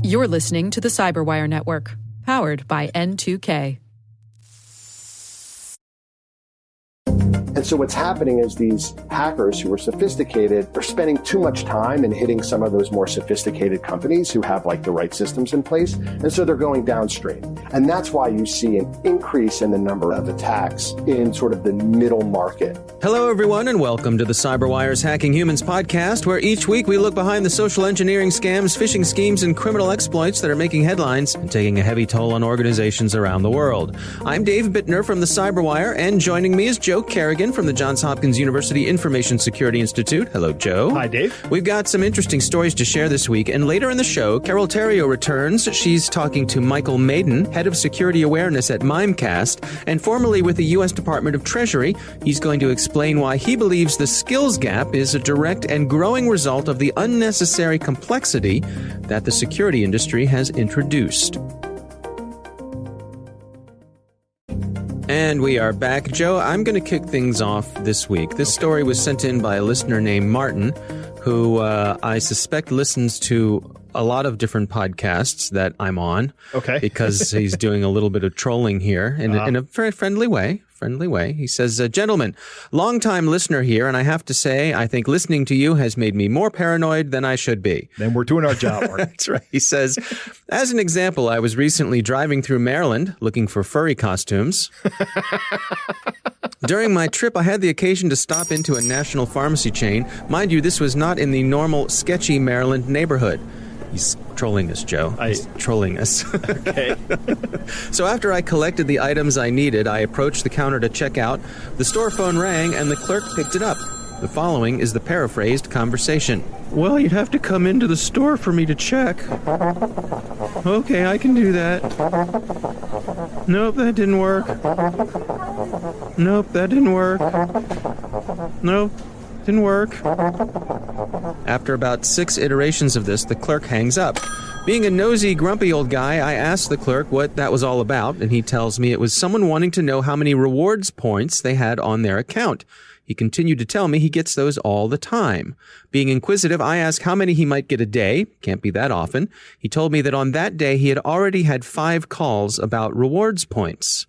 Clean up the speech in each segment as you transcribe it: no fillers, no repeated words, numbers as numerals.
You're listening to the Cyberwire Network, powered by N2K. And so what's happening is these hackers who are sophisticated are spending too much time in hitting some of those more sophisticated companies who have like the right systems in place. And so they're going downstream. And that's why you see an increase in the number of attacks in sort of the middle market. Hello, everyone, and welcome to the CyberWire's Hacking Humans podcast, where each week we look behind the social engineering scams, phishing schemes, and criminal exploits that are making headlines and taking a heavy toll on organizations around the world. I'm Dave Bittner from the CyberWire, and joining me is Joe Kerrigan from the Johns Hopkins University Information Security Institute. Hello, Joe. Hi, Dave. We've got some interesting stories to share this week, and later in the show, Carol Theriault returns. She's talking to Michael Maiden, Head of Security Awareness at Mimecast, and formerly with the U.S. Department of Treasury. He's going to explain why he believes the skills gap is a direct and growing result of the unnecessary complexity that the security industry has introduced. And we are back. Joe, I'm going to kick things off this week. This story was sent in by a listener named Martin, who I suspect listens to a lot of different podcasts that I'm on. Okay. Because he's doing a little bit of trolling here in a very friendly way. He says, gentlemen, long-time listener here, and I have to say, I think listening to you has made me more paranoid than I should be. Then we're doing our job, Mark. That's right. He says, as an example, I was recently driving through Maryland looking for furry costumes. During my trip, I had the occasion to stop into a national pharmacy chain. Mind you, this was not in the normal sketchy Maryland neighborhood. He's trolling us, Joe. He's trolling us. Okay. So after I collected the items I needed, I approached the counter to check out. The store phone rang, and the clerk picked it up. The following is the paraphrased conversation. Well, you'd have to come into the store for me to check. Okay, I can do that. Nope, that didn't work. Nope, that didn't work. Nope. Didn't work. After about 6 iterations of this, the clerk hangs up. Being a nosy, grumpy old guy, I asked the clerk what that was all about, and he tells me it was someone wanting to know how many rewards points they had on their account. He continued to tell me he gets those all the time. Being inquisitive, I asked how many he might get a day. Can't be that often. He told me that on that day he had already had 5 calls about rewards points.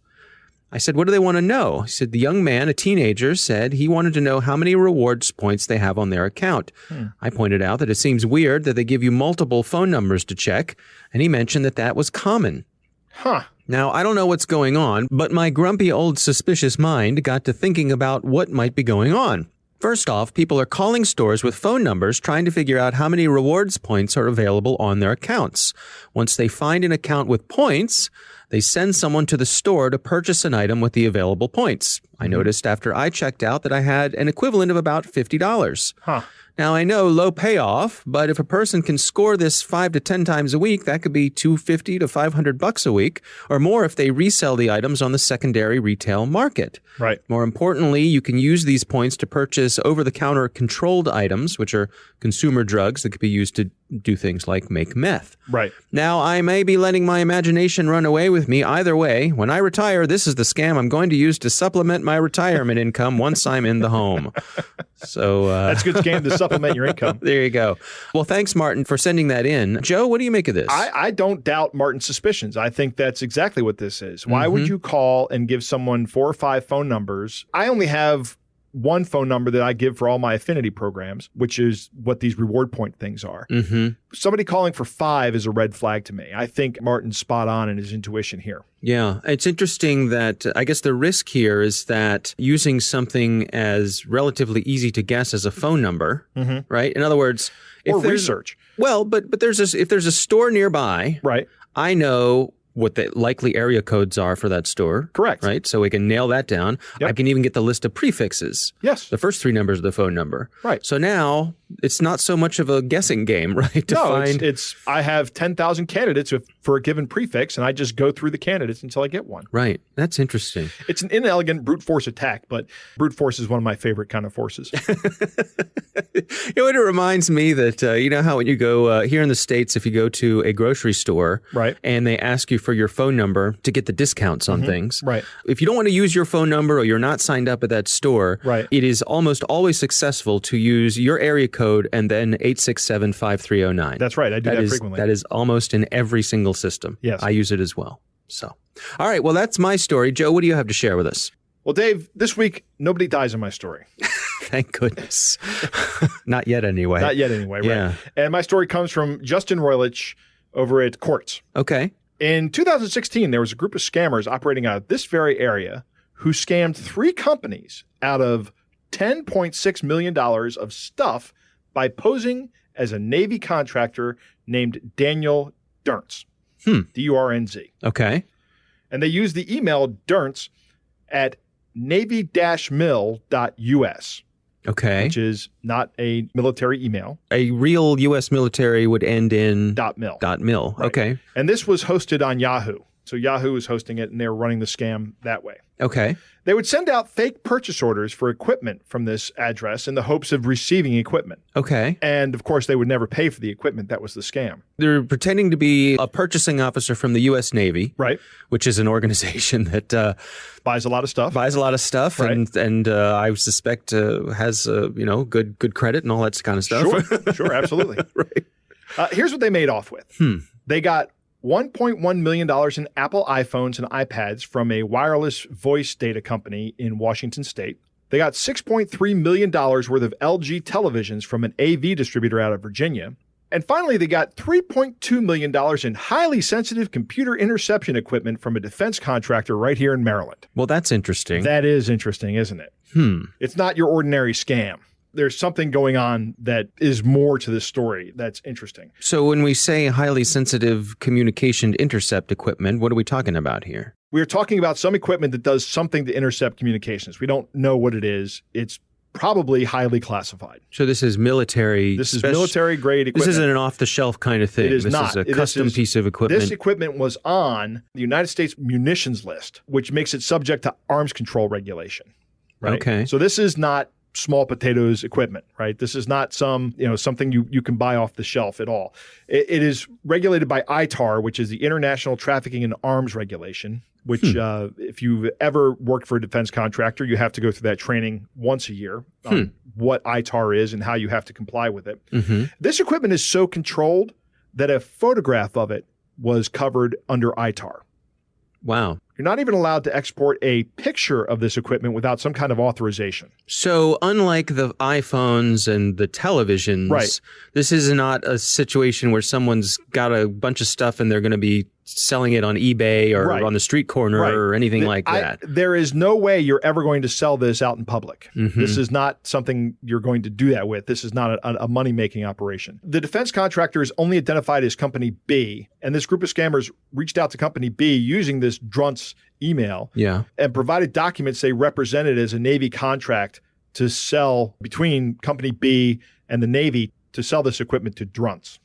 I said, what do they want to know? He said, the young man, a teenager, said he wanted to know how many rewards points they have on their account. I pointed out that it seems weird that they give you multiple phone numbers to check, and he mentioned that that was common. Now, I don't know what's going on, but my grumpy old suspicious mind got to thinking about what might be going on. First off, people are calling stores with phone numbers trying to figure out how many rewards points are available on their accounts. Once they find an account with points, they send someone to the store to purchase an item with the available points. I noticed after I checked out that I had an equivalent of about $50. Now, I know low payoff, but if a person can score this 5 to 10 times a week, that could be $250 to $500 a week, or more if they resell the items on the secondary retail market. Right. More importantly, you can use these points to purchase over-the-counter controlled items, which are consumer drugs that could be used to do things like make meth. Right. Now, I may be letting my imagination run away with me. Either way, when I retire, this is the scam I'm going to use to supplement my retirement income once I'm in the home. So that's a good scam to supplement your income. There you go. Well, thanks, Martin, for sending that in. Joe, what do you make of this? I don't doubt Martin's suspicions. I think that's exactly what this is. Why would you call and give someone 4 or 5 phone numbers? I only have one phone number that I give for all my affinity programs, which is what these reward point things are. Somebody calling for 5 is a red flag to me. I think Martin's spot on in his intuition here. Yeah, it's interesting that I guess the risk here is that using something as relatively easy to guess as a phone number, right? In other words, or research. Well, but if there's a store nearby, right? I know what the likely area codes are for that store. Correct. Right? So we can nail that down. Yep. I can even get the list of prefixes. Yes. The first 3 numbers of the phone number. Right. So now it's not so much of a guessing game, right? It's I have 10,000 candidates for a given prefix, and I just go through the candidates until I get one. Right. That's interesting. It's an inelegant brute force attack, but brute force is one of my favorite kind of forces. It reminds me that, you know how when you go here in the States, if you go to a grocery store, right, and they ask you for your phone number to get the discounts on things. Right. If you don't want to use your phone number or you're not signed up at that store, right, it is almost always successful to use your area code and then 867-5309. That's right. I do that frequently. That is almost in every single system. Yes. I use it as well. So, all right. Well, that's my story. Joe, what do you have to share with us? Well, Dave, this week, nobody dies in my story. Thank goodness. Not yet anyway. Not yet anyway, right. Yeah. And my story comes from Justin Roilich over at Quartz. Okay. In 2016, there was a group of scammers operating out of this very area who scammed 3 companies out of $10.6 million of stuff by posing as a Navy contractor named Daniel Dernz, D-U-R-N-Z. Okay. And they used the email Dernz at navy-mil.us. Okay. Which is not a military email. A real U.S. military would end in .mil. .mil. Right. Okay. And this was hosted on Yahoo. So Yahoo was hosting it, and they were running the scam that way. Okay. They would send out fake purchase orders for equipment from this address in the hopes of receiving equipment. Okay. And, of course, they would never pay for the equipment. That was the scam. They're pretending to be a purchasing officer from the U.S. Navy. Right. Which is an organization that buys a lot of stuff. Right. and I suspect has good credit and all that kind of stuff. Sure, absolutely. Right. Here's what they made off with. They got $1.1 million in Apple iPhones and iPads from a wireless voice data company in Washington State. They got $6.3 million worth of LG televisions from an AV distributor out of Virginia. And finally, they got $3.2 million in highly sensitive computer interception equipment from a defense contractor right here in Maryland. Well, that's interesting. That is interesting, isn't it? It's not your ordinary scam. There's something going on that is more to this story that's interesting. So when we say highly sensitive communication intercept equipment, what are we talking about here? We're talking about some equipment that does something to intercept communications. We don't know what it is. It's probably highly classified. So this is military. This is military grade equipment. This isn't an off-the-shelf kind of thing. It is not. This is a custom piece of equipment. This equipment was on the United States munitions list, which makes it subject to arms control regulation. Right? Okay. So this is not small potatoes equipment, right? This is not something you can buy off the shelf at all. It is regulated by ITAR, which is the International Trafficking in Arms Regulation, which if you've ever worked for a defense contractor, you have to go through that training once a year on what ITAR is and how you have to comply with it. This equipment is so controlled that a photograph of it was covered under ITAR. Wow. You're not even allowed to export a picture of this equipment without some kind of authorization. So unlike the iPhones and the televisions, this is not a situation where someone's got a bunch of stuff and they're going to be selling it on eBay or on the street corner or anything like that. There is no way you're ever going to sell this out in public. This is not something you're going to do that with. This is not a money-making operation. The defense contractor is only identified as Company B, and this group of scammers reached out to Company B using this Dernz email and provided documents they represented as a Navy contract to sell between Company B and the Navy to sell this equipment to Dernz.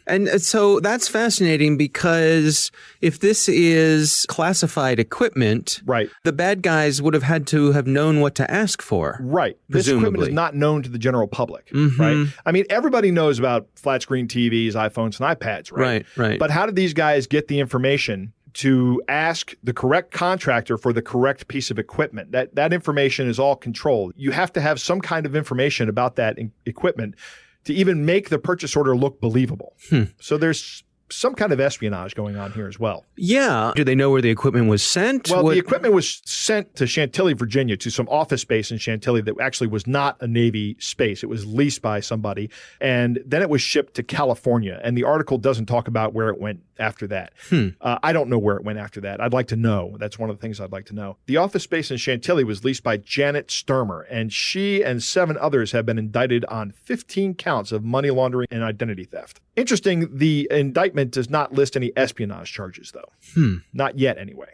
And so that's fascinating because if this is classified equipment, the bad guys would have had to have known what to ask for. Right. Presumably. This equipment is not known to the general public, right? I mean, everybody knows about flat screen TVs, iPhones, and iPads, right? Right. But how did these guys get the information to ask the correct contractor for the correct piece of equipment? That information is all controlled. You have to have some kind of information about that equipment to even make the purchase order look believable. So there's some kind of espionage going on here as well. Yeah. Do they know where the equipment was sent? Well, the equipment was sent to Chantilly, Virginia, to some office space in Chantilly that actually was not a Navy space. It was leased by somebody. And then it was shipped to California. And the article doesn't talk about where it went after that. I don't know where it went after that. I'd like to know. That's one of the things I'd like to know. The office space in Chantilly was leased by Janet Sturmer, and she and 7 others have been indicted on 15 counts of money laundering and identity theft. Interesting, the indictment does not list any espionage charges, though. Not yet, anyway.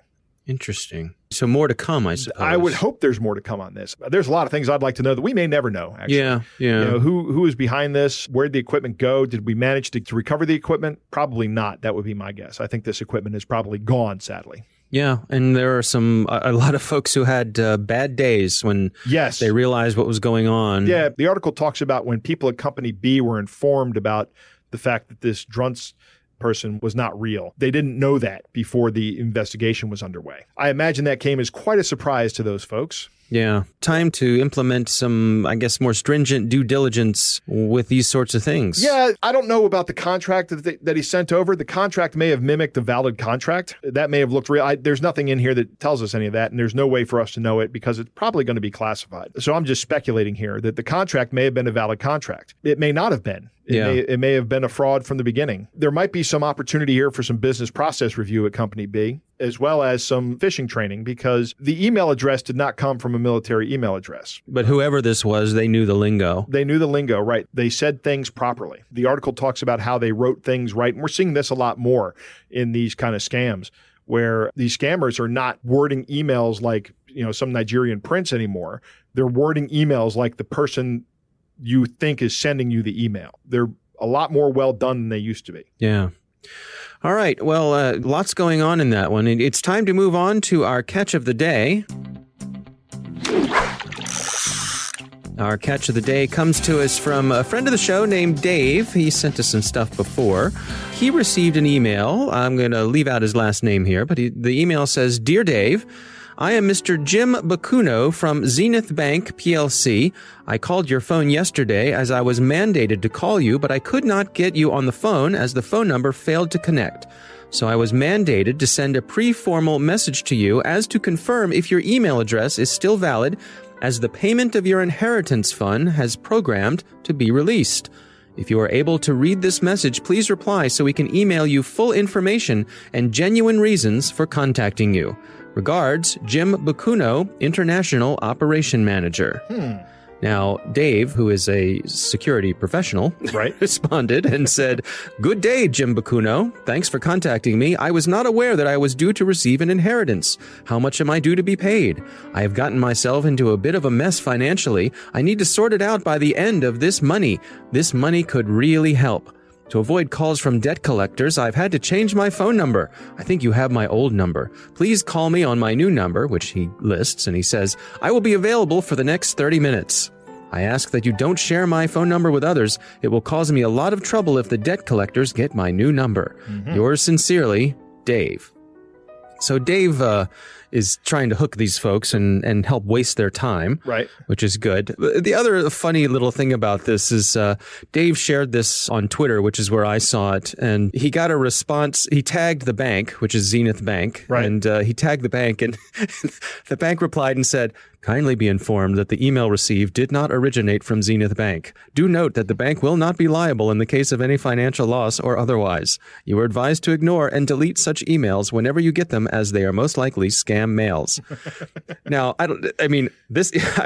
Interesting. So more to come, I suppose. I would hope there's more to come on this. There's a lot of things I'd like to know that we may never know, actually. Yeah. You know, who is behind this? Where did the equipment go? Did we manage to recover the equipment? Probably not. That would be my guess. I think this equipment is probably gone, sadly. Yeah, and there are a lot of folks who had bad days when they realized what was going on. Yeah, the article talks about when people at Company B were informed about the fact that this Dernz person was not real. They didn't know that before the investigation was underway. I imagine that came as quite a surprise to those folks. Yeah. Time to implement some, I guess, more stringent due diligence with these sorts of things. Yeah, I don't know about the contract that he sent over. The contract may have mimicked a valid contract. That may have looked real. There's nothing in here that tells us any of that, and there's no way for us to know it because it's probably going to be classified. So I'm just speculating here that the contract may have been a valid contract. It may not have been. It may have been a fraud from the beginning. There might be some opportunity here for some business process review at Company B, as well as some phishing training, because the email address did not come from a military email address. But whoever this was, they knew the lingo. They knew the lingo, right? They said things properly. The article talks about how they wrote things right. And we're seeing this a lot more in these kind of scams, where these scammers are not wording emails like, some Nigerian prince anymore. They're wording emails like the person you think is sending you the email. They're a lot more well done than they used to be. Yeah. All right. Well, lots going on in that one. It's time to move on to our catch of the day. Our catch of the day comes to us from a friend of the show named Dave. He sent us some stuff before. He received an email. I'm going to leave out his last name here, but the email says, "Dear Dave, I am Mr. Jim Bakuno from Zenith Bank, PLC. I called your phone yesterday as I was mandated to call you, but I could not get you on the phone as the phone number failed to connect. So I was mandated to send a pre-formal message to you as to confirm if your email address is still valid, as the payment of your inheritance fund has programmed to be released. If you are able to read this message, please reply so we can email you full information and genuine reasons for contacting you. Regards, Jim Bakuno, International Operation Manager." Now, Dave, who is a security professional, responded and said, "Good day, Jim Bakuno. Thanks for contacting me. I was not aware that I was due to receive an inheritance. How much am I due to be paid? I have gotten myself into a bit of a mess financially. I need to sort it out by the end of this money. This money could really help. To avoid calls from debt collectors, I've had to change my phone number. I think you have my old number. Please call me on my new number," which he lists, and he says, "I will be available for the next 30 minutes. I ask that you don't share my phone number with others. It will cause me a lot of trouble if the debt collectors get my new number. Yours sincerely, Dave." So Dave is trying to hook these folks and help waste their time, which is good. The other funny little thing about this is Dave shared this on Twitter, which is where I saw it, and he got a response. He tagged the bank, which is Zenith Bank, and he tagged the bank, and the bank replied and said, "Kindly be informed that the email received did not originate from Zenith Bank. Do note that the bank will not be liable in the case of any financial loss or otherwise. You are advised to ignore and delete such emails whenever you get them, as they are most likely scam mails." Now, I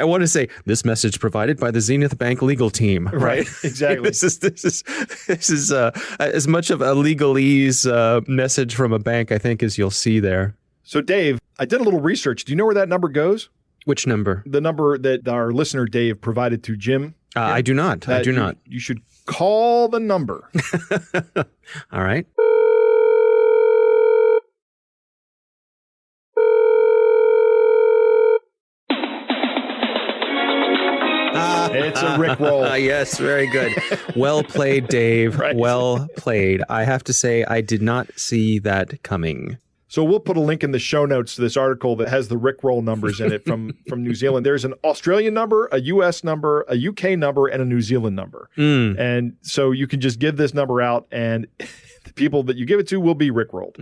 want to say this message provided by the Zenith Bank legal team, right? Exactly. This is as much of a legalese message from a bank, I think, as you'll see there. So, Dave, I did a little research. Do you know where that number goes? Which number? The number that our listener Dave provided to Jim. I do not. I do not. You should call the number. All right. It's a Rickroll. Yes, very good. Well played, Dave. Well played. I have to say, I did not see that coming. So we'll put a link in the show notes to this article that has the Rickroll numbers in it from New Zealand. There's an Australian number, a U.S. number, a U.K. number, and a New Zealand number. And so you can just give this number out, and the people that you give it to will be Rickrolled.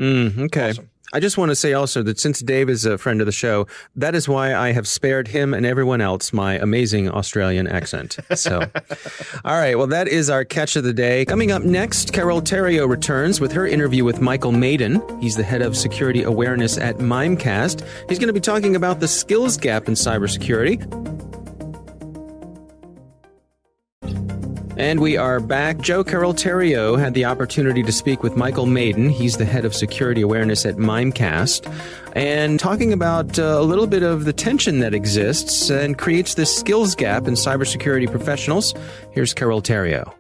Okay. Awesome. I just want to say also that since Dave is a friend of the show, that is why I have spared him and everyone else my amazing Australian accent. So, all right. Well, that is our catch of the day. Coming up next, Carol Theriault returns with her interview with Michael Maiden. He's the head of security awareness at Mimecast. He's going to be talking about the skills gap in cybersecurity. And we are back. Joe Carol Theriault had the opportunity to speak with Michael Maiden. He's the head of security awareness at Mimecast, and talking about a little bit of the tension that exists and creates this skills gap in cybersecurity professionals. Here's Carol Theriault.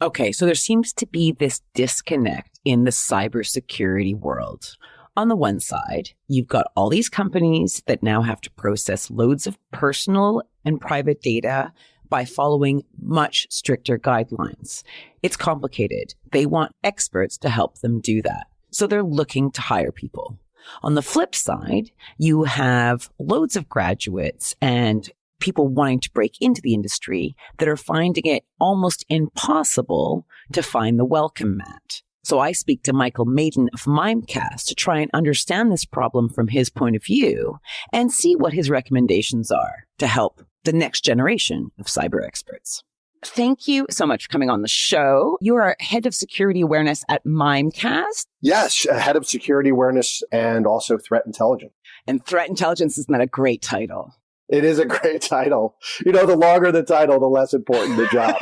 Okay, so there seems to be this disconnect in the cybersecurity world. On the one side, you've got all these companies that now have to process loads of personal and private data by following much stricter guidelines. It's complicated. They want experts to help them do that. So they're looking to hire people. On the flip side, you have loads of graduates and people wanting to break into the industry that are finding it almost impossible to find the welcome mat. So I speak to Michael Maiden of Mimecast to try and understand this problem from his point of view and see what his recommendations are to help the next generation of cyber experts. Thank you so much for coming on the show. You are head of security awareness at Mimecast. Yes, head of security awareness and also threat intelligence. And threat intelligence, isn't that a great title? It is a great title. You know, the longer the title, the less important the job.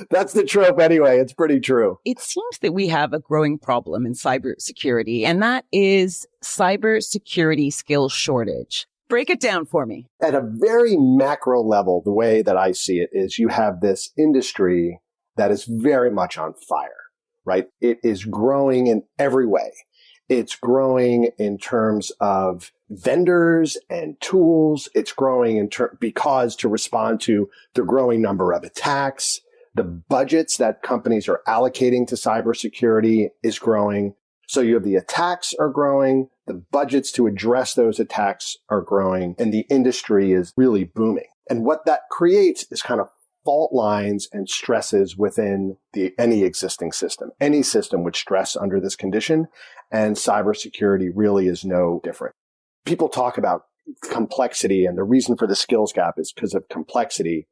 That's the trope anyway. It's pretty true. It seems that we have a growing problem in cybersecurity, and that is cybersecurity skill shortage. Break it down for me. At a very macro level, the way that I see it is you have this industry that is very much on fire, right? It is growing in every way. It's growing in terms of vendors and tools. It's growing because to respond to the growing number of attacks, the budgets that companies are allocating to cybersecurity is growing. So you have the attacks are growing, the budgets to address those attacks are growing, and the industry is really booming. And what that creates is kind of fault lines and stresses within any existing system. Any system would stress under this condition, and cybersecurity really is no different. People talk about complexity, and the reason for the skills gap is because of complexity.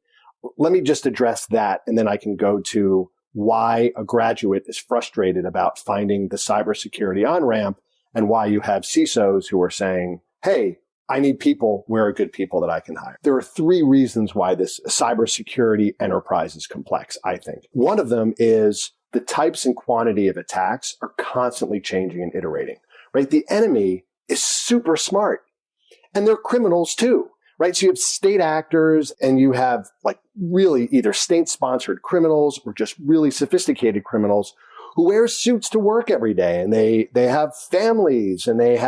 Let me just address that, and then I can go to why a graduate is frustrated about finding the cybersecurity on-ramp and why you have CISOs who are saying, hey, I need people. Where are good people that I can hire? There are three reasons why this cybersecurity enterprise is complex, I think. One of them is the types and quantity of attacks are constantly changing and iterating, right? The enemy is super smart, and they're criminals too, right? So you have state actors and you have like really either state-sponsored criminals or just really sophisticated criminals who wear suits to work every day, and they have families, and they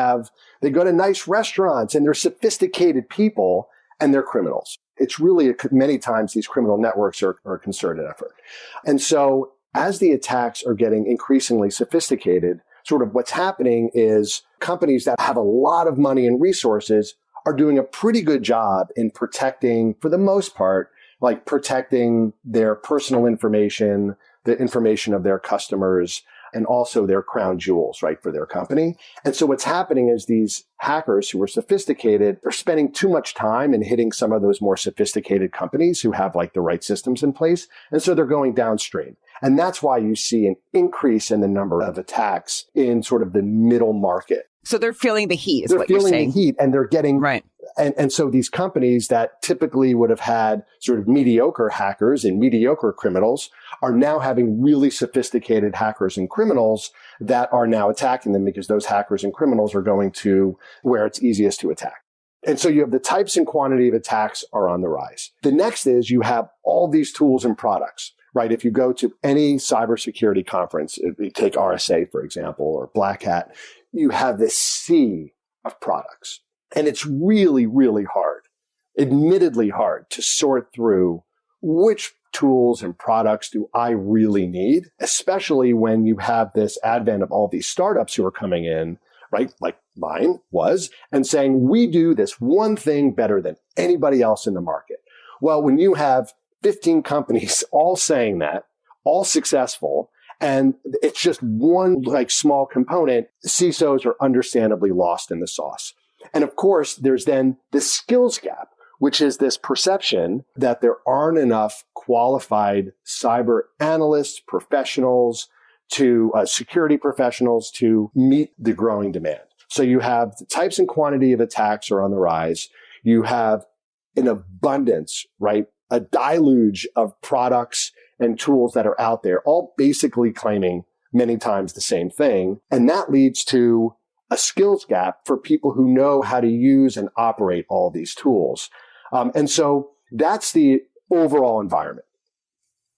go to nice restaurants, and they're sophisticated people, and they're criminals. It's really, many times these criminal networks are a concerted effort. And so as the attacks are getting increasingly sophisticated, sort of what's happening is companies that have a lot of money and resources are doing a pretty good job in protecting, for the most part, like protecting their personal information, the information of their customers, and also their crown jewels, right, for their company. And so what's happening is these hackers who are sophisticated are spending too much time in hitting some of those more sophisticated companies who have like the right systems in place. And so they're going downstream. And that's why you see an increase in the number of attacks in sort of the middle market. So they're feeling the heat, is what you're saying. They're feeling the heat, and they're getting, right. And so these companies that typically would have had sort of mediocre hackers and mediocre criminals are now having really sophisticated hackers and criminals that are now attacking them because those hackers and criminals are going to where it's easiest to attack. And so you have the types and quantity of attacks are on the rise. The next is you have all these tools and products, right? If you go to any cybersecurity conference, take RSA, for example, or Black Hat, you have this sea of products. And it's really, really hard, admittedly hard, to sort through which tools and products do I really need, especially when you have this advent of all these startups who are coming in, right? Like mine was, and saying, we do this one thing better than anybody else in the market. Well, when you have 15 companies all saying that, all successful, and it's just one like small component, CISOs are understandably lost in the sauce. And of course, there's then the skills gap, which is this perception that there aren't enough qualified cyber analysts, professionals, to security professionals to meet the growing demand. So you have the types and quantity of attacks are on the rise. You have an abundance, right? A deluge of products and tools that are out there, all basically claiming many times the same thing. And that leads to a skills gap for people who know how to use and operate all these tools. And so that's the overall environment.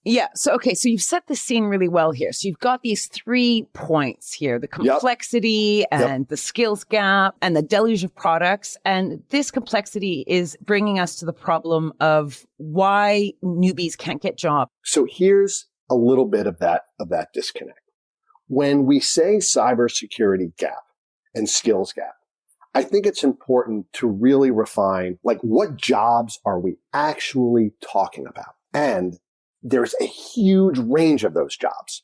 Yeah. So, okay. So you've set the scene really well here. So you've got these 3 points here, the complexity and the skills gap and the deluge of products. And this complexity is bringing us to the problem of why newbies can't get jobs. So here's a little bit of that disconnect. When we say cybersecurity gap, and skills gap. I think it's important to really refine, like, what jobs are we actually talking about? And there's a huge range of those jobs.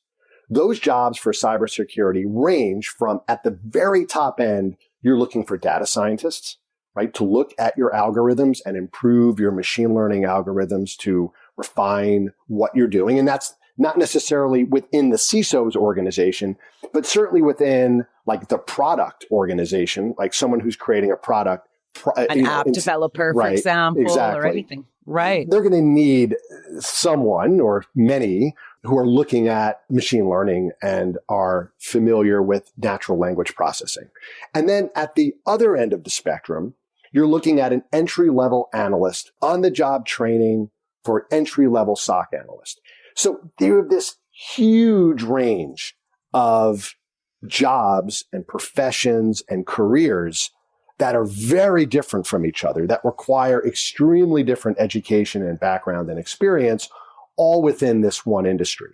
Those jobs for cybersecurity range from, at the very top end, you're looking for data scientists, right? To look at your algorithms and improve your machine learning algorithms to refine what you're doing. And that's not necessarily within the CISO's organization, but certainly within like the product organization, like someone who's creating a product. An app developer, for example, exactly. or anything. Right. They're going to need someone or many who are looking at machine learning and are familiar with natural language processing. And then at the other end of the spectrum, you're looking at an entry-level analyst on the job training for an entry-level SOC analyst. So there are this huge range of jobs and professions and careers that are very different from each other, that require extremely different education and background and experience, all within this one industry.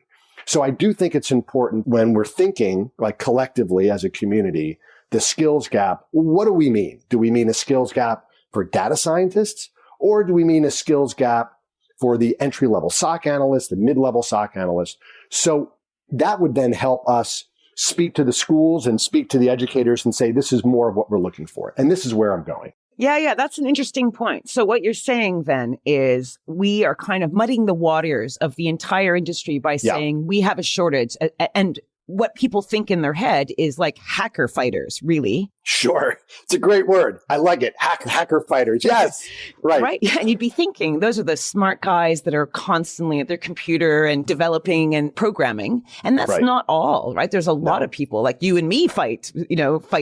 So I do think it's important when we're thinking, like, collectively as a community, the skills gap. What do we mean? Do we mean a skills gap for data scientists, or do we mean a skills gap for the entry-level SOC analyst, the mid-level SOC analyst? So that would then help us speak to the schools and speak to the educators and say, this is more of what we're looking for. And this is where I'm going. Yeah, that's an interesting point. So what you're saying then is we are kind of muddying the waters of the entire industry by saying we have a shortage. And what people think in their head is like hacker fighters, really. Sure. It's a great word. I like it. Hacker fighters. Yes. Right. Right. And you'd be thinking those are the smart guys that are constantly at their computer and developing and programming. And that's not all, right? There's a lot of people like you and me fight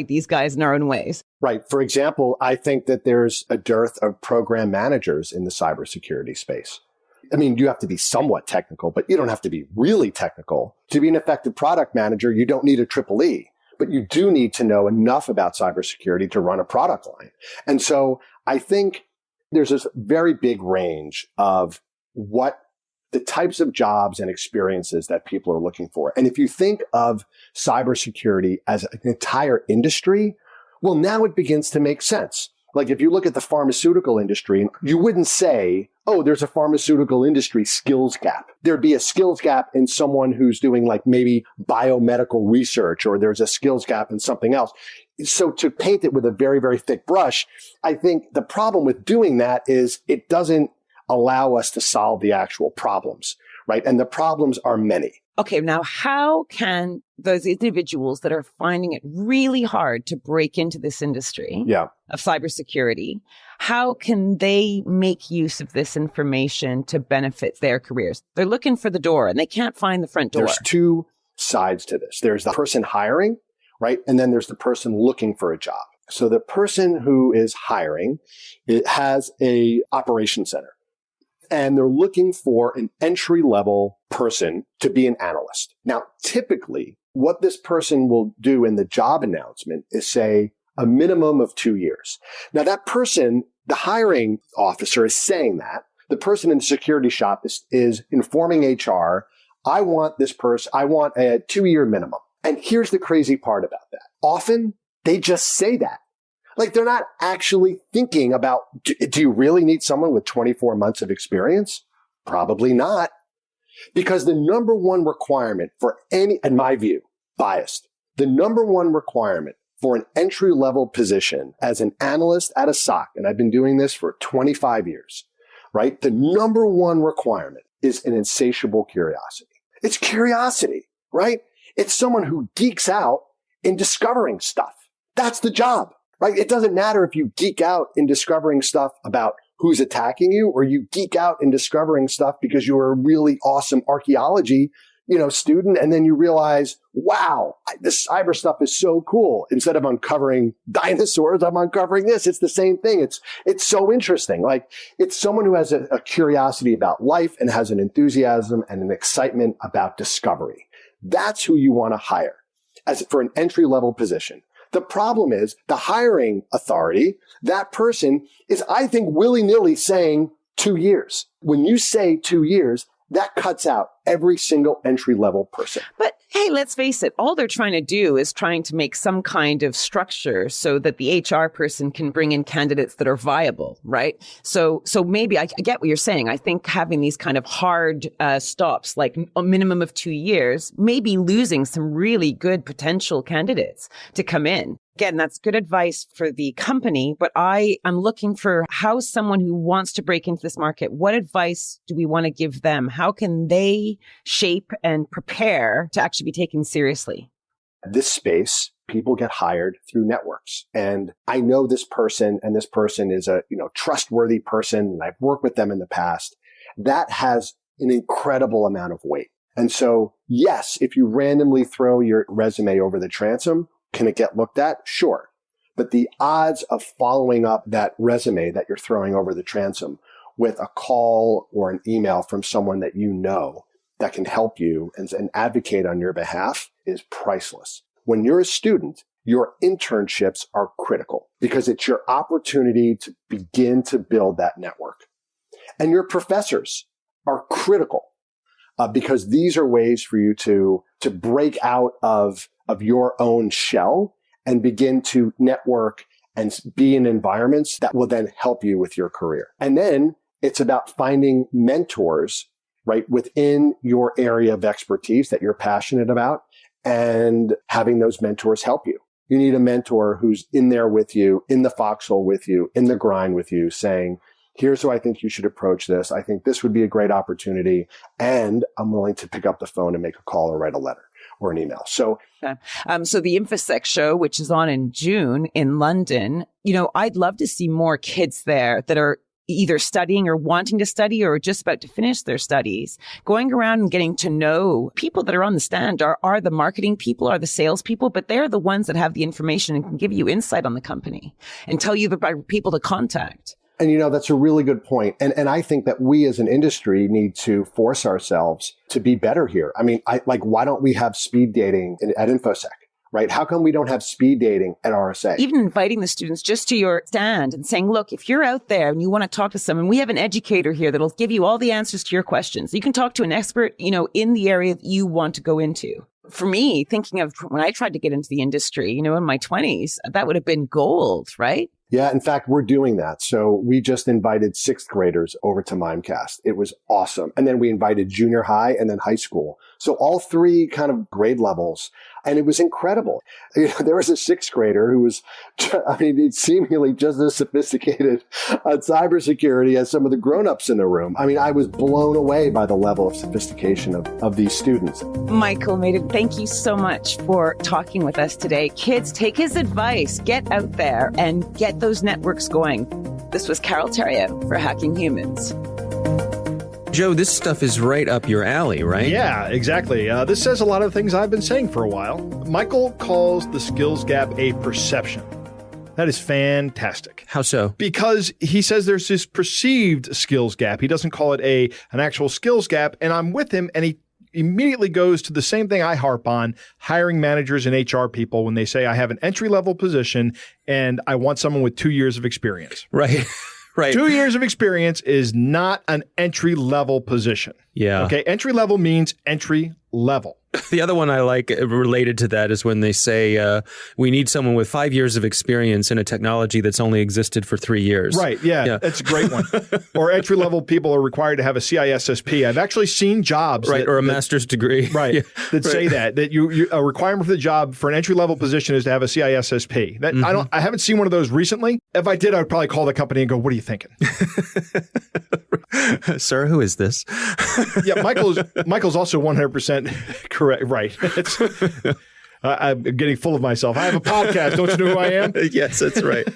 these guys in our own ways. Right. For example, I think that there's a dearth of program managers in the cybersecurity space. I mean, you have to be somewhat technical, but you don't have to be really technical. To be an effective product manager, you don't need a triple E, but you do need to know enough about cybersecurity to run a product line. And so I think there's this very big range of what the types of jobs and experiences that people are looking for. And if you think of cybersecurity as an entire industry, well, now it begins to make sense. Like if you look at the pharmaceutical industry, you wouldn't say, oh, there's a pharmaceutical industry skills gap. There'd be a skills gap in someone who's doing like maybe biomedical research, or there's a skills gap in something else. So to paint it with a very, very thick brush, I think the problem with doing that is it doesn't allow us to solve the actual problems, right? And the problems are many. Okay, now how can those individuals that are finding it really hard to break into this industry of cybersecurity, how can they make use of this information to benefit their careers? They're looking for the door and they can't find the front door. There's two sides to this. There's the person hiring, right? And then there's the person looking for a job. So the person who is hiring, it has a operations center. And they're looking for an entry-level person to be an analyst. Now, typically, what this person will do in the job announcement is say a minimum of 2 years. Now, that person, the hiring officer is saying that. The person in the security shop is informing HR, I want this person, I want a 2-year minimum. And here's the crazy part about that. Often, they just say that. Like they're not actually thinking about, do you really need someone with 24 months of experience? Probably not. Because the number one requirement for any, in my view, biased, the number one requirement for an entry-level position as an analyst at a SOC, and I've been doing this for 25 years, right? The number one requirement is an insatiable curiosity. It's curiosity, right? It's someone who geeks out in discovering stuff. That's the job. Right? It doesn't matter if you geek out in discovering stuff about who's attacking you, or you geek out in discovering stuff because you're a really awesome archaeology, student. And then you realize, wow, this cyber stuff is so cool. Instead of uncovering dinosaurs, I'm uncovering this. It's the same thing. It's so interesting. Like it's someone who has a curiosity about life and has an enthusiasm and an excitement about discovery. That's who you want to hire as for an entry-level position. The problem is the hiring authority, that person is, I think, willy-nilly saying 2 years. When you say 2 years, that cuts out every single entry-level person. But hey, let's face it, all they're trying to do is trying to make some kind of structure so that the HR person can bring in candidates that are viable, right? So maybe I get what you're saying. I think having these kind of hard stops, like a minimum of 2 years, may be losing some really good potential candidates to come in. Again, that's good advice for the company, but I'm looking for how someone who wants to break into this market, what advice do we want to give them? How can they shape and prepare to actually be taken seriously? This space, people get hired through networks. And I know this person, and this person is a, trustworthy person, and I've worked with them in the past. That has an incredible amount of weight. And so, yes, if you randomly throw your resume over the transom, can it get looked at? Sure. But the odds of following up that resume that you're throwing over the transom with a call or an email from someone that you know that can help you and advocate on your behalf is priceless. When you're a student, your internships are critical because it's your opportunity to begin to build that network. And your professors are critical because these are ways for you to break out of your own shell and begin to network and be in environments that will then help you with your career. And then it's about finding mentors, right, within your area of expertise that you're passionate about and having those mentors help you. You need a mentor who's in there with you, in the foxhole with you, in the grind with you, saying, here's how I think you should approach this. I think this would be a great opportunity. And I'm willing to pick up the phone and make a call or write a letter or an email. So the InfoSec show, which is on in June in London, I'd love to see more kids there that are either studying or wanting to study or just about to finish their studies, going around and getting to know people that are on the stand are the marketing people, are the sales people, but they're the ones that have the information and can give you insight on the company and tell you the people to contact. And, that's a really good point. And I think that we as an industry need to force ourselves to be better here. I mean, why don't we have speed dating at InfoSec, right? How come we don't have speed dating at RSA? Even inviting the students just to your stand and saying, look, if you're out there and you want to talk to someone, we have an educator here that'll give you all the answers to your questions. You can talk to an expert, in the area that you want to go into. For me, thinking of when I tried to get into the industry, in my 20s, that would have been gold, right? Yeah, in fact, we're doing that. So we just invited 6th graders over to Mimecast. It was awesome. And then we invited junior high and then high school. So all 3 kind of grade levels. And it was incredible. There was a 6th grader who was, it's seemingly just as sophisticated on cybersecurity as some of the grown-ups in the room. I was blown away by the level of sophistication of these students. Michael Maiden, thank you so much for talking with us today. Kids, take his advice. Get out there and get those networks going. This was Carol Theriault for Hacking Humans. Joe, this stuff is right up your alley, right? Yeah, exactly. This says a lot of things I've been saying for a while. Michael calls the skills gap a perception. That is fantastic. How so? Because he says there's this perceived skills gap. He doesn't call it an actual skills gap. And I'm with him, and he immediately goes to the same thing I harp on, hiring managers and HR people when they say, I have an entry-level position and I want someone with 2 years of experience. Right. Right. 2 years of experience is not an entry-level position. Yeah. Okay. Entry-level means entry-level. The other one I like related to that is when they say we need someone with 5 years of experience in a technology that's only existed for 3 years. Right. Yeah. That's a great one. Or entry-level people are required to have a CISSP. I've actually seen jobs. Right. Or a master's degree. Right. Yeah. That say that you a requirement for the job for an entry-level position is to have a CISSP. That I haven't seen one of those recently. If I did, I would probably call the company and go, what are you thinking? Sir, who is this? Yeah. Michael's also 100% correct. Right. I'm getting full of myself. I have a podcast. Don't you know who I am? Yes, that's right.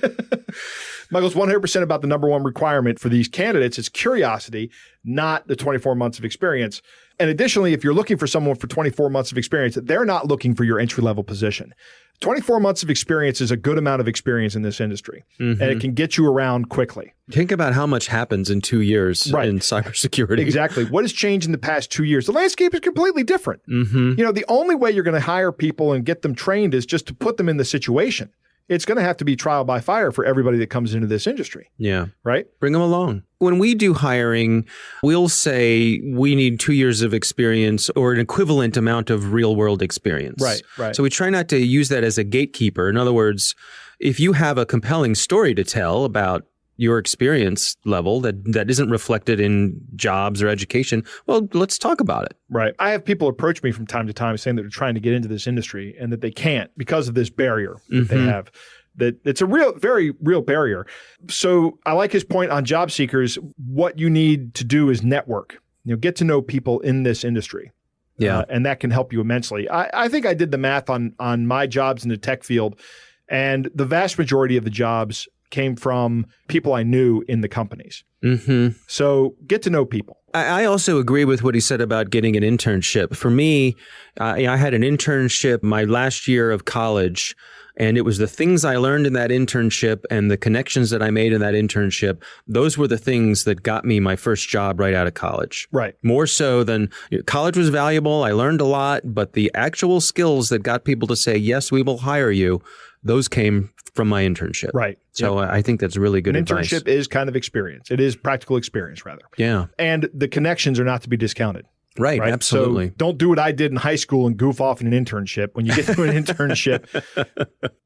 Michael's 100% about the number one requirement for these candidates is curiosity, not the 24 months of experience. And additionally, if you're looking for someone for 24 months of experience, they're not looking for your entry-level position. 24 months of experience is a good amount of experience in this industry, and it can get you around quickly. Think about how much happens in 2 years in cybersecurity. Exactly. What has changed in the past 2 years? The landscape is completely different. The only way you're going to hire people and get them trained is just to put them in the situation. it's going to have to be trial by fire for everybody that comes into this industry. Yeah. Right? Bring them along. When we do hiring, we'll say we need 2 years of experience or an equivalent amount of real world experience. Right. So we try not to use that as a gatekeeper. In other words, if you have a compelling story to tell about your experience level that isn't reflected in jobs or education, well, let's talk about it. Right. I have people approach me from time to time saying that they're trying to get into this industry and that they can't because of this barrier that they have. That it's a very real barrier. So I like his point on job seekers. What you need to do is network. Get to know people in this industry. Yeah. And that can help you immensely. I think I did the math on my jobs in the tech field, and the vast majority of the jobs came from people I knew in the companies. Mm-hmm. So get to know people. I also agree with what he said about getting an internship. For me, I had an internship my last year of college, and it was the things I learned in that internship and the connections that I made in that internship. Those were the things that got me my first job right out of college. Right. More so than college was valuable. I learned a lot, but the actual skills that got people to say, yes, we will hire you, those came from my internship. Right. So I think that's really good advice. advice. Internship is kind of experience. It is practical experience, rather. Yeah. And the connections are not to be discounted. Right. Absolutely. So don't do what I did in high school and goof off in an internship. When you get to an internship,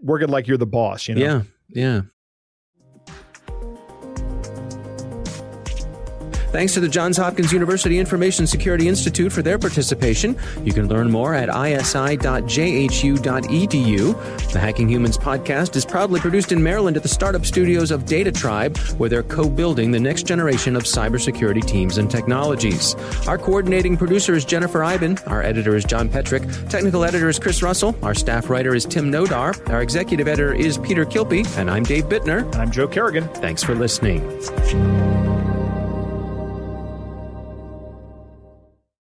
working like you're the boss, Yeah. Yeah. Thanks to the Johns Hopkins University Information Security Institute for their participation. You can learn more at isi.jhu.edu. The Hacking Humans podcast is proudly produced in Maryland at the startup studios of Data Tribe, where they're co-building the next generation of cybersecurity teams and technologies. Our coordinating producer is Jennifer Iben. Our editor is John Petrick. Technical editor is Chris Russell. Our staff writer is Tim Nodar. Our executive editor is Peter Kilpie. And I'm Dave Bittner. And I'm Joe Kerrigan. Thanks for listening.